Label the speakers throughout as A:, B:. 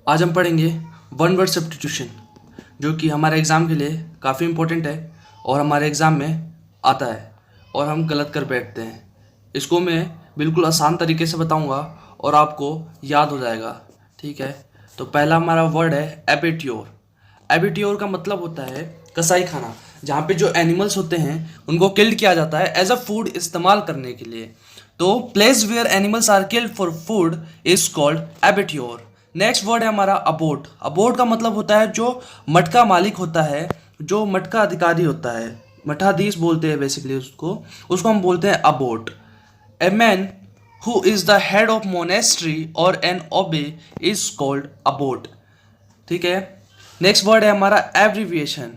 A: आज हम पढ़ेंगे वन वर्ड सब्स्टिट्यूशन, जो कि हमारे एग्ज़ाम के लिए काफ़ी इम्पोर्टेंट है और हमारे एग्ज़ाम में आता है और हम गलत कर बैठते हैं। इसको मैं बिल्कुल आसान तरीके से बताऊंगा और आपको याद हो जाएगा। ठीक है, तो पहला हमारा वर्ड है एबिट्योर। एबिट्योर का मतलब होता है कसाई खाना, जहाँ पे जो एनिमल्स होते हैं उनको किल्ड किया जाता है एज अ फूड इस्तेमाल करने के लिए। तो place where animals are killed for food is called abattoir. Next word है हमारा अबोट। अबोट का मतलब होता है जो मठ का मालिक होता है, जो मठ का अधिकारी होता है, मठाधीश बोलते हैं बेसिकली उसको उसको हम बोलते हैं abode. A man who is the head of monastery और एन ओबे इज कॉल्ड अबोट। ठीक है, नेक्स्ट वर्ड है हमारा एब्रीविएशन।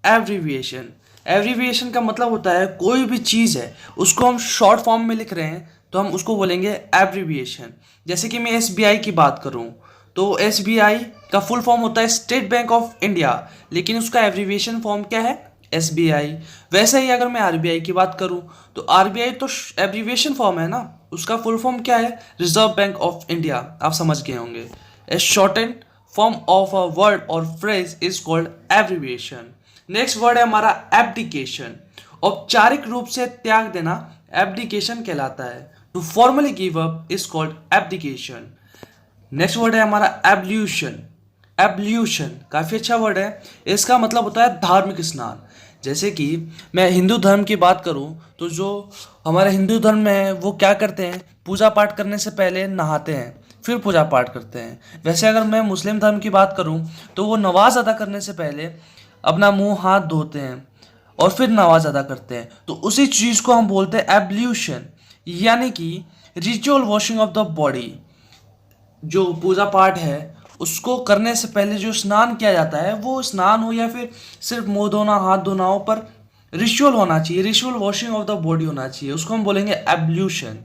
A: एब्रीविएशन एब्रीविएशन का मतलब होता है कोई भी चीज़ है उसको हम शॉर्ट फॉर्म में लिख रहे हैं तो हम उसको बोलेंगे एब्रीविएशन। जैसे कि मैं एसबीआई की बात करूं तो एसबीआई का फुल फॉर्म होता है स्टेट बैंक ऑफ इंडिया, लेकिन उसका एब्रीविएशन फॉर्म क्या है? एसबीआई। वैसे ही अगर मैं आरबीआई की बात करूं तो आरबीआई तो एब्रीविएशन फॉर्म है ना, उसका फुल फॉर्म क्या है? Reserve Bank of India. आप समझ गए होंगे। A shortened form of a word और phrase is called abbreviation. Next word है हमारा एब्डिकेशन। औपचारिक रूप से त्याग देना एब्डिकेशन कहलाता है। To formally give up is called abdication. Next word है हमारा एब्ल्यूशन। एब्ल्यूशन काफ़ी अच्छा वर्ड है। इसका मतलब होता है धार्मिक स्नान। जैसे कि मैं हिंदू धर्म की बात करूं तो जो हमारे हिंदू धर्म में है वो क्या करते हैं? पूजा पाठ करने से पहले नहाते हैं, फिर पूजा पाठ करते हैं। वैसे अगर मैं मुस्लिम धर्म की बात करूं तो वो नमाज अदा करने से पहले अपना मुंह हाथ धोते हैं और फिर नमाज अदा करते हैं। तो उसी चीज़ को हम बोलते हैं एब्ल्यूशन, यानी कि ritual washing of the body. जो पूजा पाठ है उसको करने से पहले जो स्नान किया जाता है, वो स्नान हो या फिर सिर्फ मुंह धोना हाथ धोना हो, पर रिचुअल होना चाहिए, ritual washing of the body होना चाहिए, उसको हम बोलेंगे एब्ल्यूशन।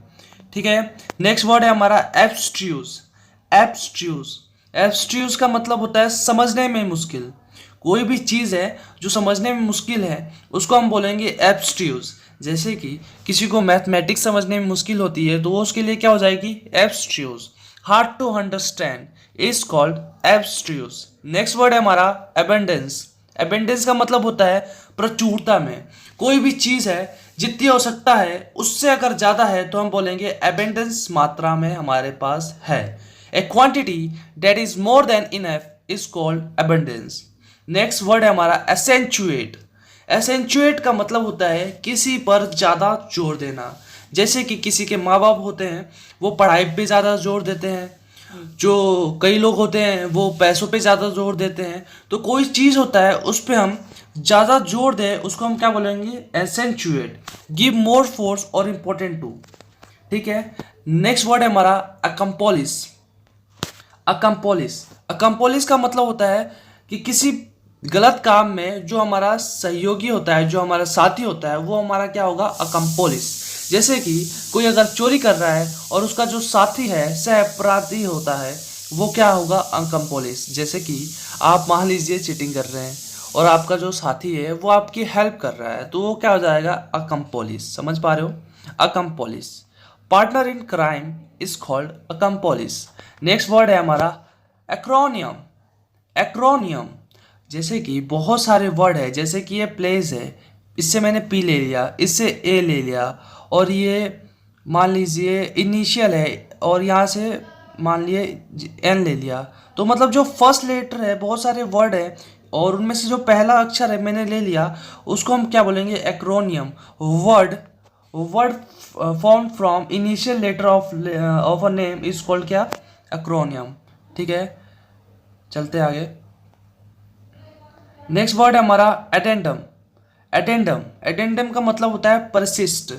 A: ठीक है, नेक्स्ट वर्ड है हमारा एब्स्ट्यूज। एब्स्ट्यूज एब्स्ट्यूज का मतलब होता है समझने में मुश्किल। कोई भी चीज़ है जो समझने में मुश्किल है उसको हम बोलेंगे एब्स्ट्यूज। जैसे कि किसी को मैथमेटिक्स समझने में मुश्किल होती है तो वो उसके लिए क्या हो जाएगी? Abstruse. Hard to understand is called abstruse. Next word है हमारा एबेंडेंस। एबेंडेंस का मतलब होता है प्रचुरता में। कोई भी चीज है जितनी आवश्यकता है उससे अगर ज्यादा है तो हम बोलेंगे एबेंडेंस मात्रा में हमारे पास है। ए quantity that is more than enough is called abundance. Next word है हमारा एसेंचुएट। एसेंचुएट का मतलब होता है किसी पर ज्यादा जोर देना। जैसे कि किसी के माँ बाप होते हैं वो पढ़ाई पे ज़्यादा जोर देते हैं, जो कई लोग होते हैं वो पैसों पे ज़्यादा जोर देते हैं। तो कोई चीज़ होता है उस पर हम ज़्यादा जोर दें उसको हम क्या बोलेंगे? एसेंचुएट। गिव मोर फोर्स और इम्पोर्टेंट टू। ठीक है, नेक्स्ट वर्ड है हमारा अकम्पोलिस। अकम्पोलिस अकम्पोलिस का मतलब होता है कि किसी गलत काम में जो हमारा सहयोगी होता है, जो हमारा साथी होता है, वो हमारा क्या होगा? अकम्पोलिस। जैसे कि कोई अगर चोरी कर रहा है और उसका जो साथी है सह अपराधी होता है, वो क्या होगा? अकम्पोलिस। जैसे कि आप मान लीजिए चीटिंग कर रहे हैं और आपका जो साथी है वो आपकी हेल्प कर रहा है तो वो क्या हो जाएगा? अकम्पोलिस। समझ पा रहे हो? Accomplice. Partner in crime is called accomplice. Next word है हमारा एक्रोनियम। एक्रोनियम जैसे कि बहुत सारे वर्ड है, जैसे कि ये प्लेस है, इससे मैंने पी ले लिया, इससे ए ले लिया, और ये मान लीजिए इनिशियल है और यहाँ से मान लिए एन ले लिया। तो मतलब जो फर्स्ट लेटर है, बहुत सारे वर्ड है और उनमें से जो पहला अक्षर है मैंने ले लिया, उसको हम क्या बोलेंगे? Acronym. Word word form from initial letter of a name is called क्या? एक्रोनियम। ठीक है, चलते आगे। नेक्स्ट वर्ड है हमारा एटेंडम। एटेंडम एटेंडम का मतलब होता है परसिस्ट।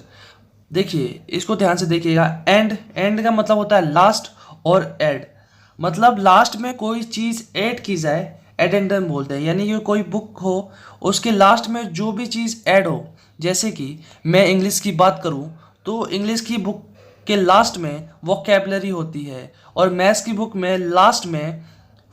A: देखिए इसको ध्यान से देखिएगा। एंड एंड का मतलब होता है लास्ट, और एड मतलब लास्ट में कोई चीज़ ऐड की जाए, एडेंडम बोलते हैं। यानी कि कोई बुक हो उसके लास्ट में जो भी चीज़ ऐड हो, जैसे कि मैं इंग्लिश की बात करूं तो इंग्लिश की बुक के लास्ट में वोकैबलरी होती है और मैथ्स की बुक में लास्ट में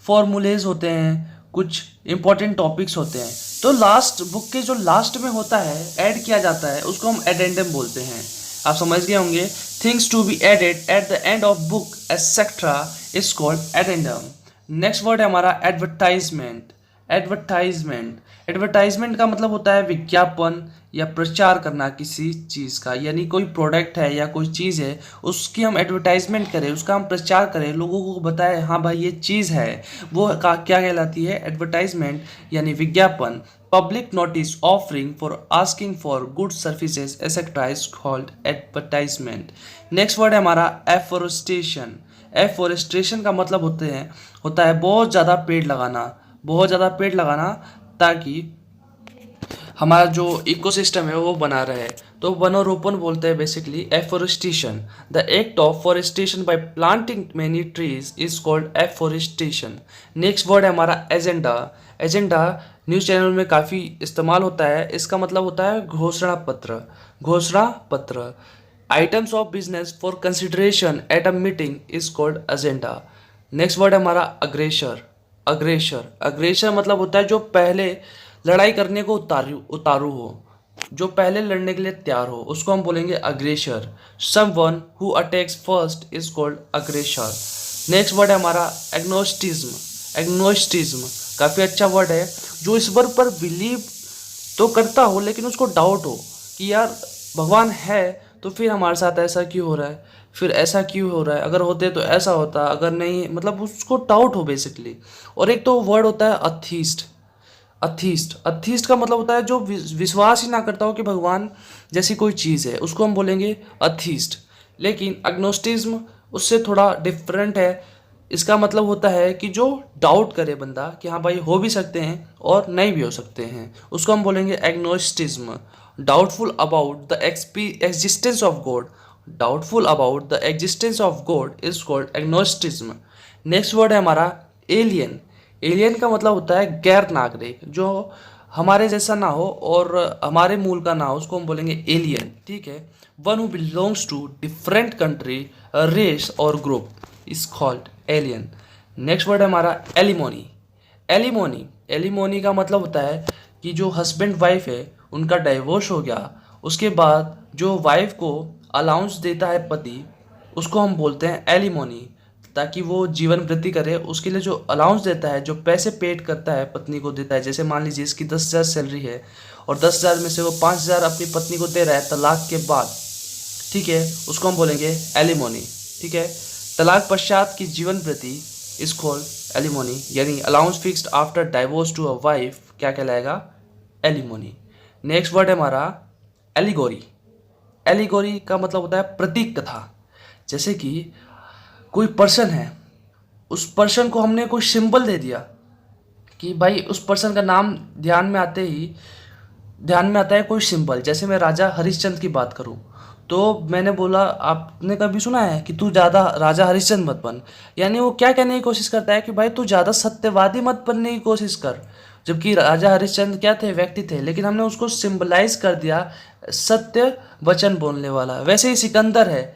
A: फॉर्मूलेज होते हैं, कुछ इंपॉर्टेंट टॉपिक्स होते हैं। तो लास्ट बुक के जो लास्ट में होता है, ऐड किया जाता है, उसको हम एडेंडम बोलते हैं। आप समझ गए होंगे। Things to be added at the end of book etcetera is called addendum. Next word है हमारा एडवर्टाइजमेंट। एडवर्टाइजमेंट का मतलब होता है विज्ञापन या प्रचार करना किसी चीज़ का, यानी कोई प्रोडक्ट है या कोई चीज़ है उसकी हम एडवर्टाइजमेंट करें, उसका हम प्रचार करें, लोगों को बताएं हाँ भाई ये चीज़ है, वो क्या कहलाती है? एडवर्टाइजमेंट यानी विज्ञापन। Public notice offering for asking for good services etcetera is called advertisement. Next word है हमारा एफोरेस्टेशन। एफोरेस्टेशन का मतलब होता है बहुत ज़्यादा पेड़ लगाना, ताकि हमारा जो इकोसिस्टम है वो बना रहे, तो वनोरोपण बोलते हैं basically afforestation. The act of forestation bye planting many trees is called afforestation. Next word है हमारा एजेंडा। एजेंडा न्यूज़ चैनल में काफ़ी इस्तेमाल होता है, इसका मतलब होता है घोषणा पत्र। Items of business for consideration at a meeting is called agenda. Next word है हमारा अग्रेसर मतलब होता है जो पहले लड़ाई करने को उतारू हो, जो पहले लड़ने के लिए तैयार हो, उसको हम बोलेंगे अग्रेसर। Someone who attacks first is called अग्रेसर। नेक्स्ट वर्ड है हमारा एग्नोस्टिज्म काफ़ी अच्छा वर्ड है, जो इस वर्ड पर बिलीव तो करता हो लेकिन उसको डाउट हो कि यार भगवान है तो फिर हमारे साथ ऐसा क्यों हो रहा है, फिर ऐसा क्यों हो रहा है, अगर होते तो ऐसा होता, अगर नहीं, मतलब उसको डाउट हो बेसिकली। और एक तो वर्ड होता है अथीस्ट का मतलब होता है जो विश्वास ही ना करता हो कि भगवान जैसी कोई चीज़ है, उसको हम बोलेंगे अथीस्ट। लेकिन अग्नोस्टिज्म उससे थोड़ा डिफरेंट है, इसका मतलब होता है कि जो डाउट करे बंदा कि हाँ भाई हो भी सकते हैं और नहीं भी हो सकते हैं, उसको हम बोलेंगे agnosticism. Doubtful about the existence of God is called agnosticism. Next word है हमारा एलियन। एलियन का मतलब होता है गैर नागरिक, जो हमारे जैसा ना हो और हमारे मूल का ना हो, उसको हम बोलेंगे एलियन। ठीक है, one who belongs to different country, race और group is called alien. Next word है हमारा एलिमोनी का मतलब होता है कि जो हस्बैंड वाइफ है उनका डाइवोर्स हो गया, उसके बाद जो वाइफ को अलाउंस देता है पति, उसको हम बोलते हैं एलिमोनी, ताकि वो जीवन वृद्धि करे, उसके लिए जो अलाउंस देता है, जो पैसे पेड करता है पत्नी को देता है। जैसे मान लीजिए इसकी 10,000 सैलरी है और 10,000 में से वो 5,000 अपनी पत्नी को दे रहा है तलाक के बाद, ठीक है, उसको हम बोलेंगे एलिमोनी। ठीक है, तलाक पश्चात की जीवन वृद्धि इज कॉल्ड एलिमोनी, यानी allowance fixed after divorce to a wife क्या कहलाएगा? एलिमोनी। नेक्स्ट वर्ड है हमारा एलिगोरी का मतलब होता है प्रतीक कथा। जैसे कि कोई पर्सन है, उस पर्सन को हमने कोई सिंबल दे दिया कि भाई उस पर्सन का नाम ध्यान में आता है कोई सिंबल। जैसे मैं राजा हरिश्चंद्र की बात करूं तो मैंने बोला, आपने कभी सुना है कि तू ज़्यादा राजा हरिश्चंद्र मत बन, यानी वो क्या कहने की कोशिश करता है कि भाई तू ज़्यादा सत्यवादी मत बनने की कोशिश कर। जबकि राजा हरिश्चंद्र क्या थे? व्यक्ति थे, लेकिन हमने उसको सिंबलाइज कर दिया सत्य वचन बोलने वाला। वैसे ही सिकंदर है,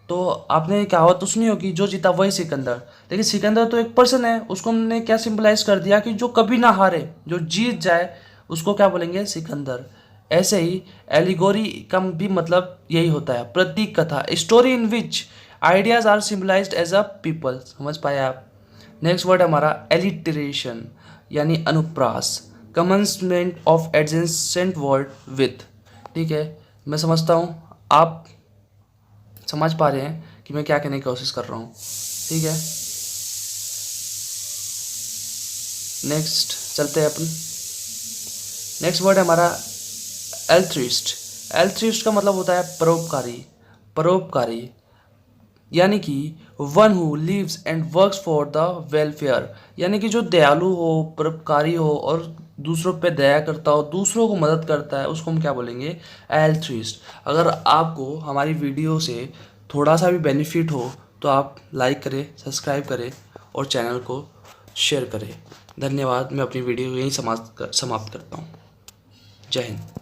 A: तो आपने कहावत तो सुनी होगी, जो जीता वही सिकंदर, लेकिन सिकंदर तो एक पर्सन है, उसको हमने क्या सिंबलाइज कर दिया कि जो कभी ना हारे, जो जीत जाए, उसको क्या बोलेंगे? सिकंदर। ऐसे ही एलिगोरी का भी मतलब यही होता है, प्रतीक कथा, story in which ideas are symbolised as a people. समझ पाए आप? नेक्स्ट वर्ड हमारा एलिटरेशन यानी अनुप्रास, commencement of adjacent word with. ठीक है, मैं समझता हूँ आप समझ पा रहे हैं कि मैं क्या कहने की कोशिश कर रहा हूँ। ठीक है, नेक्स्ट चलते हैं अपन। नेक्स्ट वर्ड है हमारा एल्थ्रिस्ट का मतलब होता है परोपकारी, यानी कि one who lives and works for the welfare, यानी कि जो दयालु हो, परोपकारी हो और दूसरों पे दया करता हो, दूसरों को मदद करता है, उसको हम क्या बोलेंगे? एल्थ्रिस्ट। अगर आपको हमारी वीडियो से थोड़ा सा भी बेनिफिट हो तो आप लाइक करें, सब्सक्राइब करें और चैनल को शेयर करें। धन्यवाद। मैं अपनी वीडियो यहीं समाप्त करता हूँ। जय हिंद।